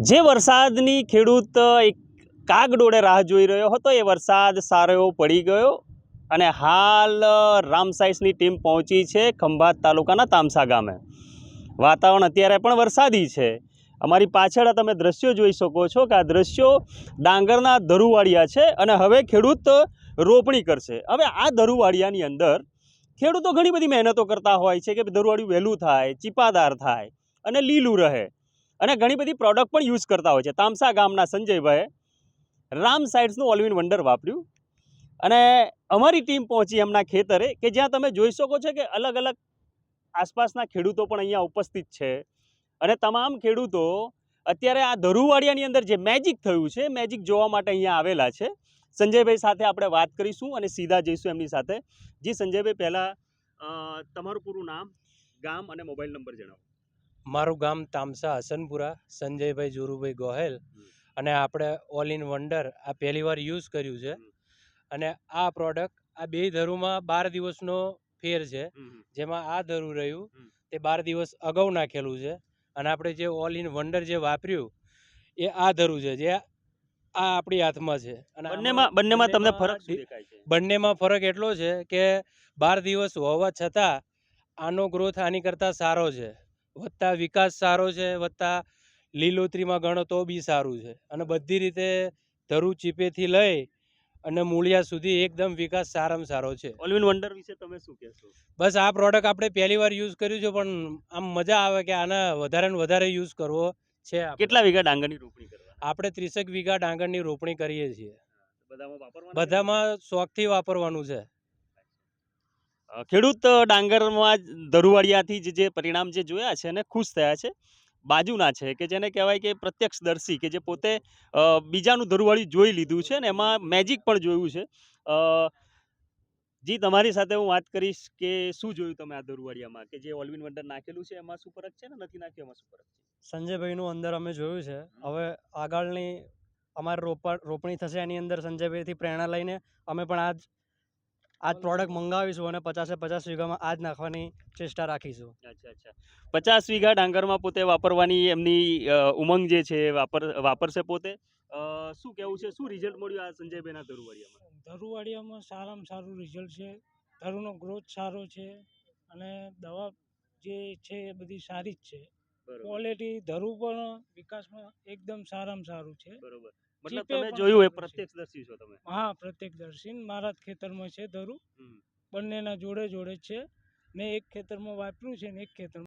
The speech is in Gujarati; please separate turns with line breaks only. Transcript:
જે વરસાદની ખેડૂત એક કાગડોળે રાહ જોઈ રહ્યો હતો એ વરસાદ સારો એવો પડી ગયો અને હાલ રામસાઈસની ટીમ પહોંચી છે ખંભાત તાલુકાના તામસા ગામે. વાતાવરણ અત્યારે પણ વરસાદી છે. અમારી પાછળ તમે દ્રશ્યો જોઈ શકો છો કે આ દ્રશ્યો ડાંગરના ધરુવાડિયા છે અને હવે ખેડૂત રોપણી કરશે. હવે આ ધરુવાડિયાની અંદર ખેડૂતો ઘણી બધી મહેનતો કરતા હોય છે કે ધરુવાડિયું વહેલું થાય, ચીપાદાર થાય અને લીલું રહે અને ઘણી બધી પ્રોડક્ટ પણ યુઝ કરતા હોય છે. તામસા ગામના સંજયભાઈએ રામસાઈડ્સનું ઓલ ઇન વંડર વાપર્યું અને અમારી ટીમ પહોંચી એમના ખેતરે કે જ્યાં તમે જોઈ શકો છો કે અલગ અલગ આસપાસના ખેડૂતો પણ અહીંયા ઉપસ્થિત છે અને તમામ ખેડૂતો અત્યારે આ ધરુવાડિયાની અંદર જે મેજિક થયું છે મેજિક જોવા માટે અહીંયા આવેલા છે. સંજયભાઈ સાથે આપણે વાત કરીશું અને સીધા જઈશું એમની સાથે. જી સંજયભાઈ, પહેલાં તમારું પૂરું નામ, ગામ અને મોબાઈલ નંબર જણાવો.
મારું ગામ તામસા હસનપુરા, સંજયભાઈ જોરુભાઈ ગોહેલ. અને આપણે ઓલ ઇન વંડર આ પહેલી વાર યુઝ કર્યું છે અને આ પ્રોડક્ટ આ બે ધરુમાં 12 દિવસનો ફેર છે. જેમાં આ ધરું રહ્યું તે 12 દિવસ અગાઉ નાખેલું છે અને આપણે જે ઓલ ઇન વંડર જે વાપર્યું એ આ ધરું છે જે આ આપણી હાથમાં છે. અને
બંનેમાં તમને ફરક શું દેખાય છે?
બંનેમાં ફરક એટલો છે કે 12 દિવસ હોવા છતાં આનો ગ્રોથ આની કરતાં સારો છે, વત્તા વિકાસ સારો છે, વત્તા લીલોતરીમાં ગણો તો બી સારું છે અને બધી રીતે ધરું ચીપેથી લઈ અને મૂળિયા સુધી એકદમ વિકાસ સારામાં સારો છે.
ઓલ ઇન વંડર વિશે તમે શું કહેશો?
બસ આ પ્રોડક્ટ આપણે પહેલી વાર યુઝ કર્યું છે પણ આમ મજા આવે કે આને વધારે ને વધારે યુઝ કરવો છે.
કેટલા વીઘા ડાંગરની રોપણી કરવાની?
આપણે 30 વીઘા ડાંગરની રોપણી કરીએ છીએ.
બધામાં
શોખથી વાપરવાનું છે.
ખેડૂત ડાંગરમાં ધરુવાડિયાથી જે પરિણામ જે જોયા છે અને ખુશ થયા છે. બાજુના છે કે જેને કહેવાય કે પ્રત્યક્ષદર્શી કે જે પોતે બીજાનું ધરુવાડિયું જોઈ લીધું છે ને એમાં મેજિક પણ જોયું છે. જી, તમારી સાથે હું વાત કરીશ કે શું જોયું તમે આ ધરુવાડિયામાં કે જે ઓલ ઇન વંડર નાખેલું છે એમાં શું ફરક છે ને નથી નાખ્યું એમાં શું ફરક છે?
સંજયભાઈનું અંદર અમે જોયું છે. હવે આગળની અમારે રોપણી થશે એની અંદર સંજયભાઈથી પ્રેરણા લઈને અમે પણ આજ પ્રોડક્ટ મંગાવીશું અને 50 વીઘામાં આજ નાખવાની ચેષ્ટા રાખીશું.
અચ્છા. 50 વીઘા ડાંગરમાં પોતે વાપરવાની એમની ઉમંગ જે છે વાપરશે પોતે. શું કહેવું છે, શું રિઝલ્ટ મળ્યું આ સંજયભાઈના ધરુવાડિયામાં?
ધરુવાડિયામાં સારામાં સારું રિઝલ્ટ છે. ધરુનો ગ્રોથ સારો છે અને દવા જે છે એ બધી સારી જ છે. ક્વોલિટી ધરુ પણ વિકાસમાં એકદમ સારામાં સારું છે.
બરોબર. મતલબ તમે જોયું એ પ્રત્યક્ષદર્શી છો તમે?
હા, પ્રત્યક્ષદર્શી. મારા જ ખેતરમાં છે ધરુ. બંનેના જોડે જ છે. મેં એક ખેતરમાં વાપર્યું છે ને એક ખેતરમાં